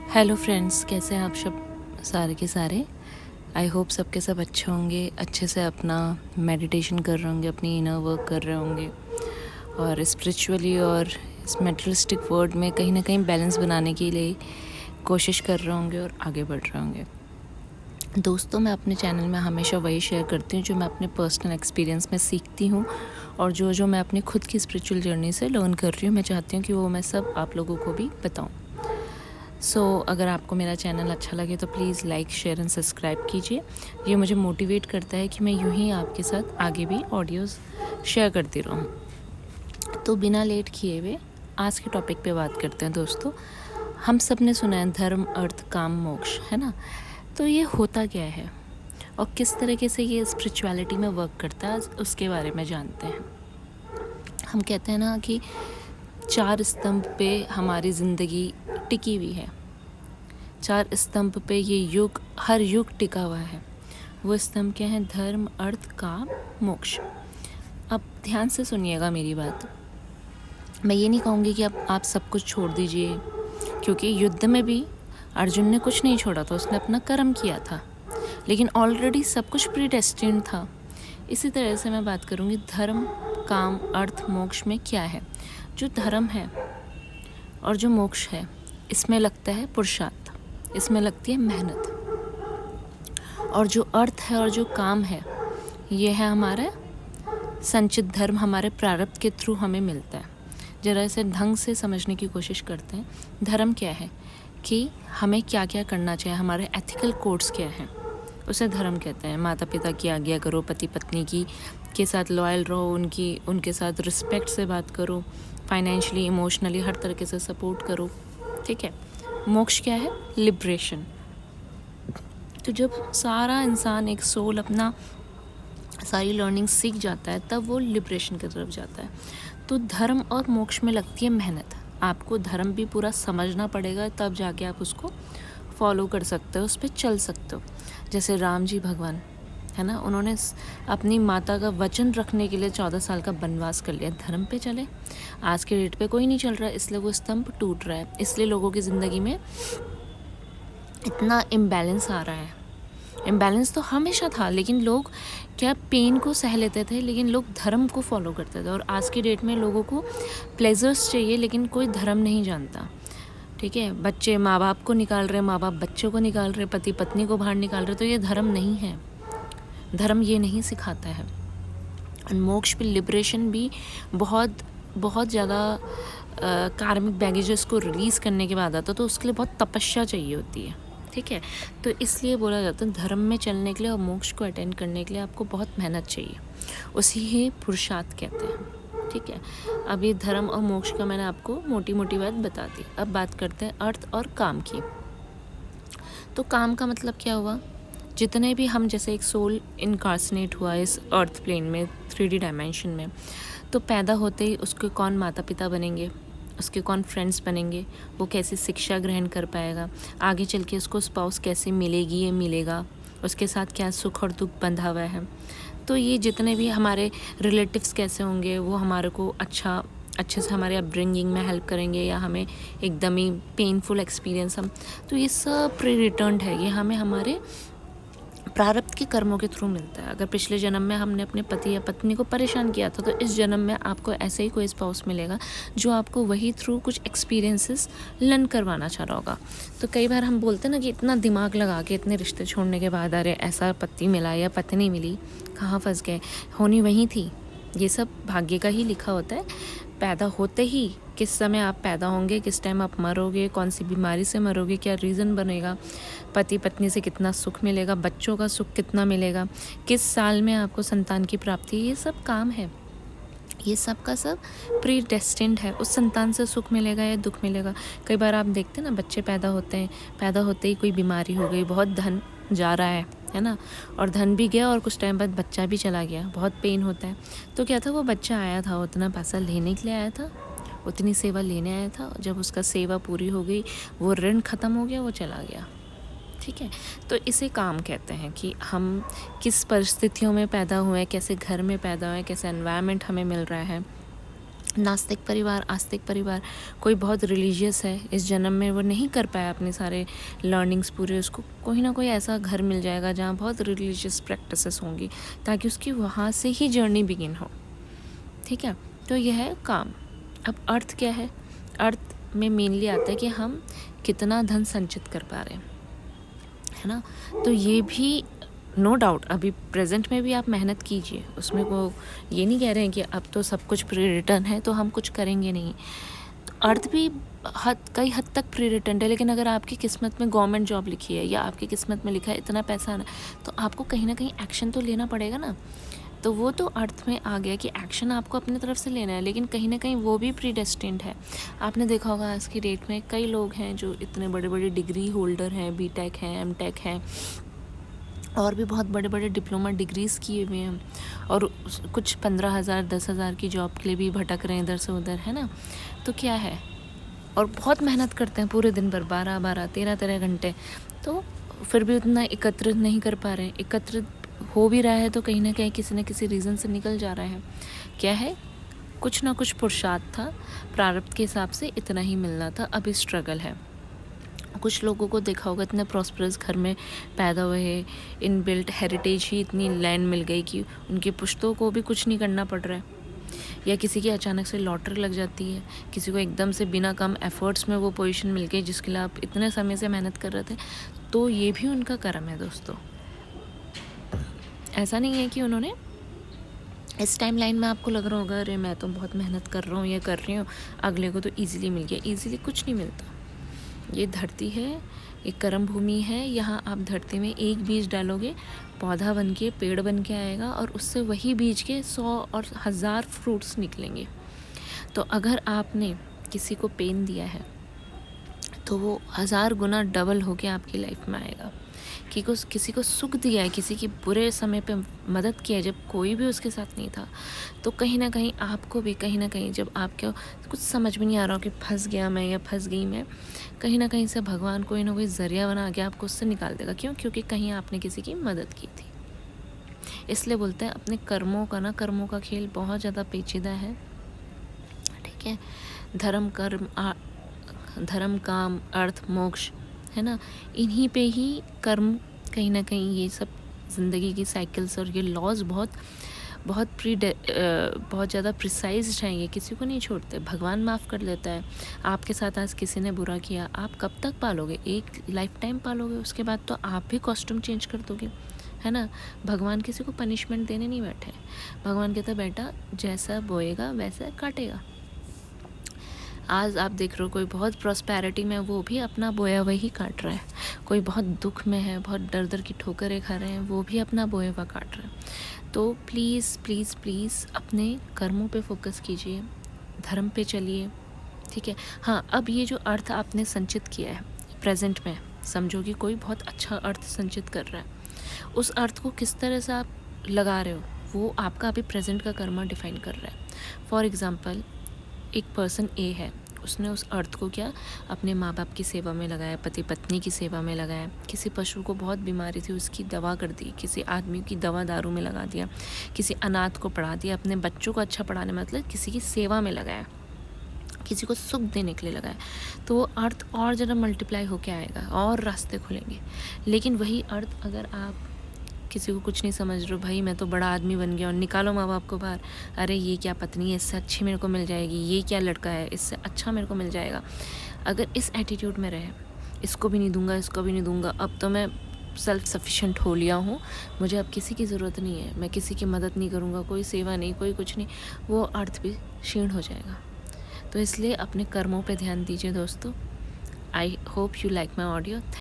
Hello friends, कैसे हैं आप सब सारे के सारे। आई होप सबके सब अच्छे होंगे, अच्छे से अपना मेडिटेशन कर रहे होंगे, अपनी इनर वर्क कर रहे होंगे और स्पिरिचुअली और इस मेटलिस्टिक वर्ल्ड में कहीं ना कहीं बैलेंस बनाने के लिए कोशिश कर रहे होंगे और आगे बढ़ रहे होंगे। दोस्तों, मैं अपने चैनल में हमेशा वही शेयर करती हूँ जो मैं अपने पर्सनल एक्सपीरियंस में सीखती हूँ और जो मैं अपनी खुद की स्पिरिचुअल जर्नी से लर्न कर रही हूँ। मैं चाहती हूँ कि वो मैं सब आप लोगों को भी बताऊँ। अगर आपको मेरा चैनल अच्छा लगे तो please like, share and subscribe कीजिए। ये मुझे मोटिवेट करता है कि मैं यूं ही आपके साथ आगे भी ऑडियोज़ शेयर करती रहूँ। तो बिना लेट किए हुए आज के टॉपिक पे बात करते हैं। दोस्तों, हम सब ने सुना है धर्म, अर्थ, काम, मोक्ष, है ना। तो ये होता क्या है और किस तरीके से ये स्पिरिचुअलिटी में वर्क करता है, उसके बारे में जानते हैं। हम कहते हैं ना कि 4 स्तंभ पे हमारी ज़िंदगी टिकी हुई है। 4 स्तंभ पे ये हर युग टिका हुआ है। वो स्तंभ क्या है? धर्म, अर्थ, काम, मोक्ष। अब ध्यान से सुनिएगा मेरी बात। मैं ये नहीं कहूँगी कि आप सब कुछ छोड़ दीजिए, क्योंकि युद्ध में भी अर्जुन ने कुछ नहीं छोड़ा था, उसने अपना कर्म किया था, लेकिन ऑलरेडी सब कुछ प्रीडेस्टिन्ड था। इसी तरह से मैं बात करूँगी धर्म, काम, अर्थ, मोक्ष में क्या है। जो धर्म है और जो मोक्ष है, इसमें लगता है पुरुषार्थ, इसमें लगती है मेहनत। और जो अर्थ है और जो काम है, ये है हमारा संचित धर्म, हमारे प्रारब्ध के थ्रू हमें मिलता है। जरा इसे ढंग से समझने की कोशिश करते हैं। धर्म क्या है कि हमें क्या क्या करना चाहिए, हमारे एथिकल कोड्स क्या हैं, उसे धर्म कहते हैं। माता पिता की आज्ञा करो, पति पत्नी की के साथ लॉयल रहो, उनके साथ रिस्पेक्ट से बात करो, फाइनेंशियली, इमोशनली हर तरीके से सपोर्ट करो, ठीक है। मोक्ष क्या है? लिबरेशन। तो जब सारा इंसान, एक सोल, अपना सारी लर्निंग सीख जाता है, तब वो लिबरेशन की तरफ जाता है। तो धर्म और मोक्ष में लगती है मेहनत। आपको धर्म भी पूरा समझना पड़ेगा, तब जाके आप उसको फॉलो कर सकते हो, उस पर चल सकते हो। जैसे राम जी भगवान है ना, उन्होंने अपनी माता का वचन रखने के लिए 14 साल का वनवास कर लिया। धर्म पे चले। आज के डेट पे कोई नहीं चल रहा है, इसलिए वो स्तंभ टूट रहा है। इसलिए लोगों की ज़िंदगी में इतना इम्बैलेंस आ रहा है। इम्बैलेंस तो हमेशा था, लेकिन लोग क्या पेन को सह लेते थे, लेकिन लोग धर्म को फॉलो करते थे। और आज की डेट में लोगों को प्लेजर्स चाहिए, लेकिन कोई धर्म नहीं जानता, ठीक है। बच्चे माँ बाप को निकाल रहे, माँ बाप बच्चों को निकाल रहे, पति पत्नी को बाहर निकाल रहे। तो ये धर्म नहीं है। धर्म ये नहीं सिखाता है। मोक्ष भी, लिबरेशन भी बहुत बहुत ज़्यादा कार्मिक बैगेजेस को रिलीज़ करने के बाद आता, तो उसके लिए बहुत तपस्या चाहिए होती है, ठीक है। तो इसलिए बोला जाता है धर्म में चलने के लिए और मोक्ष को अटेंड करने के लिए आपको बहुत मेहनत चाहिए। उसी ही पुरुषार्थ कहते हैं, ठीक है। अब ये धर्म और मोक्ष का मैंने आपको मोटी मोटी बात बता दी। अब बात करते हैं अर्थ और काम की। तो काम का मतलब क्या हुआ? जितने भी हम, जैसे एक सोल इनकार्सनेट हुआ इस अर्थ प्लेन में, 3D डायमेंशन में, तो पैदा होते ही उसके कौन माता पिता बनेंगे, उसके कौन फ्रेंड्स बनेंगे, वो कैसी शिक्षा ग्रहण कर पाएगा, आगे चल के उसको स्पाउस कैसे मिलेगी, ये मिलेगा, उसके साथ क्या सुख और दुख बंधा हुआ है। तो ये जितने भी हमारे रिलेटिव्स कैसे होंगे, वो हमारे को अच्छे से हमारे अपब्रिंगिंग में हेल्प करेंगे, या हमें एकदम ही पेनफुल एक्सपीरियंस तो ये सब प्री रिटर्न्ड है। ये हमें हमारे प्रारब्ध के कर्मों के थ्रू मिलता है। अगर पिछले जन्म में हमने अपने पति या पत्नी को परेशान किया था, तो इस जन्म में आपको ऐसे ही कोई स्पाउस मिलेगा जो आपको वही थ्रू कुछ एक्सपीरियंसेस लर्न करवाना चाह रहा होगा। तो कई बार हम बोलते हैं ना कि इतना दिमाग लगा के इतने रिश्ते छोड़ने के बाद, अरे ऐसा पति मिला या पत्नी मिली, कहाँ फंस गए, होनी वही थी। ये सब भाग्य का ही लिखा होता है। पैदा होते ही किस समय आप पैदा होंगे, किस टाइम आप मरोगे, कौन सी बीमारी से मरोगे, क्या रीज़न बनेगा, पति पत्नी से कितना सुख मिलेगा, बच्चों का सुख कितना मिलेगा, किस साल में आपको संतान की प्राप्ति, ये सब काम है। ये सब का सब प्री डेस्टिन्ड है। उस संतान से सुख मिलेगा या दुख मिलेगा। कई बार आप देखते हैं ना, बच्चे पैदा होते हैं, पैदा होते ही कोई बीमारी हो गई, बहुत धन जा रहा है ना, और धन भी गया और कुछ टाइम बाद बच्चा भी चला गया, बहुत पेन होता है। तो क्या था, वो बच्चा आया था, उतना पैसा लेने के लिए आया था, उतनी सेवा लेने आया था। जब उसका सेवा पूरी हो गई, वो ऋण ख़त्म हो गया, वो चला गया, ठीक है। तो इसे काम कहते हैं कि हम किस परिस्थितियों में पैदा हुए, कैसे घर में पैदा हुए, कैसे एनवायरनमेंट हमें मिल रहा है, नास्तिक परिवार, आस्तिक परिवार, कोई बहुत रिलीजियस है, इस जन्म में वो नहीं कर पाया अपने सारे लर्निंग्स पूरे, उसको कोई ना कोई ऐसा घर मिल जाएगा जहाँ बहुत रिलीजियस प्रैक्टिसेस होंगी, ताकि उसकी वहाँ से ही जर्नी बिगिन हो। ठीक है, तो यह है काम। अब अर्थ क्या है? अर्थ में मेनली आता है कि हम कितना धन संचित कर पा रहे हैं, है ना। तो ये भी नो डाउट अभी प्रेजेंट में भी आप मेहनत कीजिए, उसमें को ये नहीं कह रहे हैं कि अब तो सब कुछ प्री रिटर्न है तो हम कुछ करेंगे नहीं। तो अर्थ भी कई हद तक प्री रिटर्न है, लेकिन अगर आपकी किस्मत में गवर्नमेंट जॉब लिखी है या आपकी किस्मत में लिखा है इतना पैसा आना, तो आपको कहीं ना कहीं एक्शन तो लेना पड़ेगा ना। तो वो तो अर्थ में आ गया कि एक्शन आपको अपनी तरफ से लेना है, लेकिन कहीं ना कहीं वो भी प्री डेस्टिन्ड है। आपने देखा होगा आज की डेट में कई लोग हैं जो इतने बड़े बड़े डिग्री होल्डर हैं, बीटेक हैं, एमटेक हैं, और भी बहुत बड़े बड़े डिप्लोमा डिग्रीज़ किए हुए हैं, और कुछ 15,000 10,000 की जॉब के लिए भी भटक रहे हैं इधर से उधर, है ना। तो क्या है, और बहुत मेहनत करते हैं पूरे दिन भर, 12-12 13-13 घंटे, तो फिर भी उतना एकत्रित नहीं कर पा रहे हैं। एकत्रित हो भी रहा है तो कहीं ना कहीं किसी न किसी रीज़न से निकल जा रहा है। क्या है, कुछ ना कुछ पुरुषार्थ था, प्रारब्ध के हिसाब से इतना ही मिलना था, अभी स्ट्रगल है। कुछ लोगों को देखा होगा इतने प्रॉस्परस घर में पैदा हुए हैं, इन बिल्ट हेरिटेज ही इतनी लैंड मिल गई कि उनकी पुश्तों को भी कुछ नहीं करना पड़ रहा है, या किसी की अचानक से लॉटरी लग जाती है, किसी को एकदम से बिना कम एफर्ट्स में वो पोजीशन मिल गई जिसके लिए आप इतने समय से मेहनत कर रहे थे, तो ये भी उनका कर्म है दोस्तों। ऐसा नहीं है कि उन्होंने इस टाइम लाइन में आपको लग रहा होगा अरे मैं तो बहुत मेहनत कर रहा हूँ, ये कर रही हूँ, अगले को तो ईजिली मिल गया। ईजिली कुछ नहीं मिलता। ये धरती है, एक कर्म भूमि है, यहाँ आप धरती में एक बीज डालोगे, पौधा बन के पेड़ बन के आएगा, और उससे वही बीज के 100 और 1000 फ्रूट्स निकलेंगे। तो अगर आपने किसी को पेन दिया है तो वो 1000 गुना डबल होके आपकी लाइफ में आएगा। किसी को सुख दिया है, किसी की बुरे समय पे मदद किया है जब कोई भी उसके साथ नहीं था, तो कहीं ना कहीं आपको भी कहीं ना कहीं जब आपको कुछ समझ में नहीं आ रहा हो कि फंस गया मैं या फंस गई मैं, कहीं ना कहीं से भगवान कोई ना कोई ज़रिया बना के आपको उससे निकाल देगा। क्यों? क्योंकि कहीं आपने किसी की मदद की थी। इसलिए बोलते हैं अपने कर्मों का खेल बहुत ज़्यादा पेचीदा है। ठीक है, धर्म काम अर्थ मोक्ष, है ना, इन्हीं पे ही कर्म कहीं ना कहीं ये सब ज़िंदगी की साइकिल्स और ये लॉज बहुत ज़्यादा प्रिसाइज्ड हैं। ये किसी को नहीं छोड़ते, भगवान माफ़ कर देता है। आपके साथ आज किसी ने बुरा किया, आप कब तक पालोगे? एक लाइफ टाइम पालोगे, उसके बाद तो आप भी कॉस्ट्यूम चेंज कर दोगे, है ना। भगवान किसी को पनिशमेंट देने नहीं बैठे। भगवान कहता बेटा जैसा बोएगा वैसा काटेगा। आज आप देख रहे हो कोई बहुत प्रॉस्पेरिटी में, वो भी अपना बोया हुआ ही काट रहा है। कोई बहुत दुख में है, बहुत दर दर की ठोकरें खा रहे हैं, वो भी अपना बोया हुआ काट रहा है। तो प्लीज़ प्लीज़ प्लीज़ अपने कर्मों पे फोकस कीजिए, धर्म पे चलिए। ठीक है, हाँ, अब ये जो अर्थ आपने संचित किया है प्रेजेंट में, समझो कि कोई बहुत अच्छा अर्थ संचित कर रहा है, उस अर्थ को किस तरह से आप लगा रहे हो वो आपका अभी प्रेजेंट का कर्मा डिफाइन कर रहा है। फॉर एग्ज़ाम्पल, एक पर्सन ए है, उसने उस अर्थ को क्या अपने माँ बाप की सेवा में लगाया, पति पत्नी की सेवा में लगाया, किसी पशु को बहुत बीमारी थी उसकी दवा कर दी, किसी आदमी की दवा दारू में लगा दिया, किसी अनाथ को पढ़ा दिया, अपने बच्चों को अच्छा पढ़ाने मतलब किसी की सेवा में लगाया, किसी को सुख देने के लिए लगाया, तो वो अर्थ और ज़रा मल्टीप्लाई होके आएगा और रास्ते खुलेंगे। लेकिन वही अर्थ अगर आप किसी को कुछ नहीं समझ रहे हो, भाई मैं तो बड़ा आदमी बन गया और निकालो माँ बाप को बाहर, अरे ये क्या पत्नी है, इससे अच्छी मेरे को मिल जाएगी, ये क्या लड़का है, इससे अच्छा मेरे को मिल जाएगा, अगर इस एटीट्यूड में रहे, इसको भी नहीं दूंगा, इसको भी नहीं दूंगा, अब तो मैं सेल्फ सफिशेंट हो लिया हूँ, मुझे अब किसी की ज़रूरत नहीं है, मैं किसी की मदद नहीं करूँगा, कोई सेवा नहीं, कोई कुछ नहीं, वो अर्थ भी क्षीण हो जाएगा। तो इसलिए अपने कर्मों पर ध्यान दीजिए दोस्तों। I hope you like my audio.